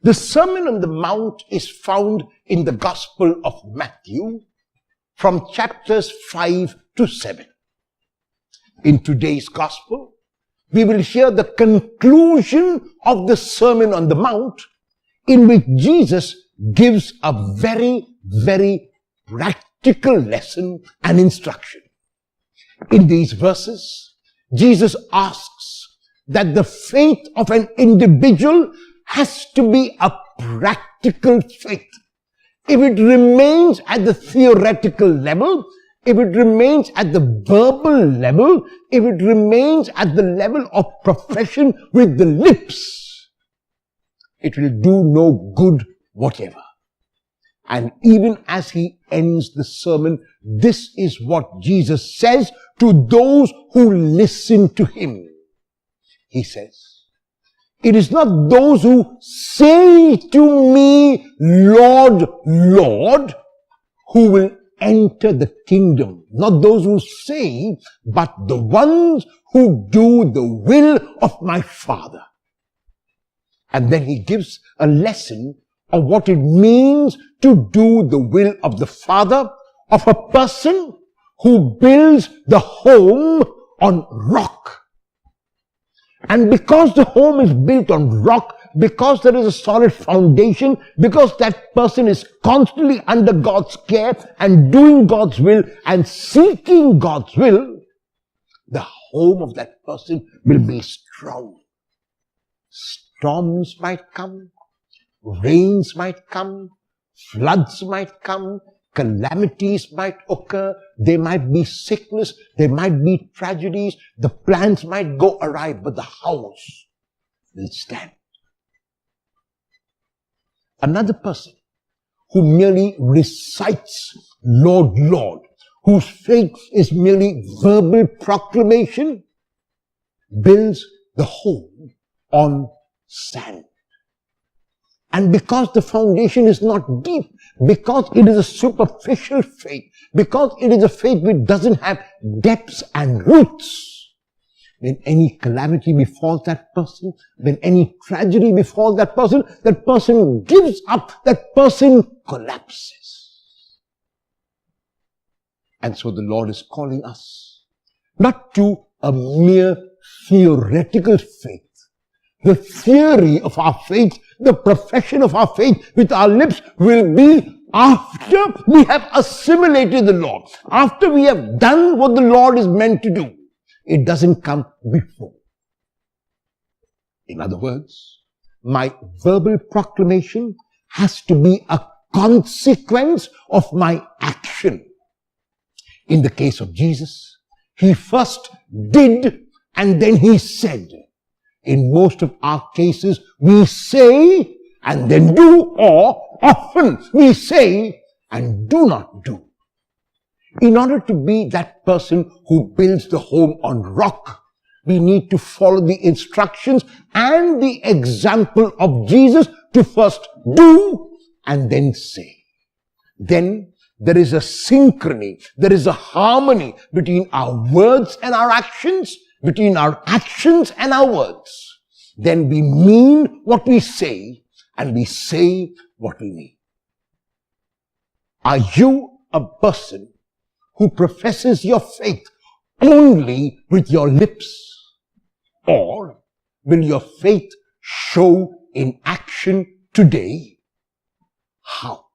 The Sermon on the Mount is found in the Gospel of Matthew from chapters 5 to 7. In today's Gospel, we will hear the conclusion of the Sermon on the Mount, in which Jesus gives a very, very practical lesson and instruction. In these verses, Jesus asks that the faith of an individual has to be a practical faith. If it remains at the theoretical level, if it remains at the verbal level, if it remains at the level of profession with the lips, it will do no good whatever. And even as he ends the sermon, this is what Jesus says to those who listen to him. He says, "It is not those who say to me, Lord, Lord, who will enter the kingdom." Not those who say, but the ones who do the will of my Father. And then he gives a lesson of what it means to do the will of the Father, of a person who builds the home on rock. And because the home is built on rock, because there is a solid foundation, because that person is constantly under God's care and doing God's will and seeking God's will, the home of that person will be strong. Storms might come, rains might come, floods might come, calamities might occur, there might be sickness, there might be tragedies, the plans might go awry, but the house will stand. Another person who merely recites, Lord, Lord, whose faith is merely verbal proclamation, builds the home on sand. And because the foundation is not deep, because it is a superficial faith, because it is a faith which doesn't have depths and roots, when any calamity befalls that person, when any tragedy befalls that person gives up, that person collapses. And so the Lord is calling us not to a mere theoretical faith. The theory of our faith, the profession of our faith with our lips will be after we have assimilated the Lord, after we have done what the Lord is meant to do. It doesn't come before. In other words, my verbal proclamation has to be a consequence of my action. In the case of Jesus, he first did and then he said. In most of our cases, we say and then do, or often we say and do not do. In order to be that person who builds the home on rock, we need to follow the instructions and the example of Jesus to first do and then say. Then there is a synchrony, there is a harmony between our words and our actions, between our actions and our words. Then we mean what we say and we say what we mean. Are you a person who professes your faith only with your lips? Or will your faith show in action today? How?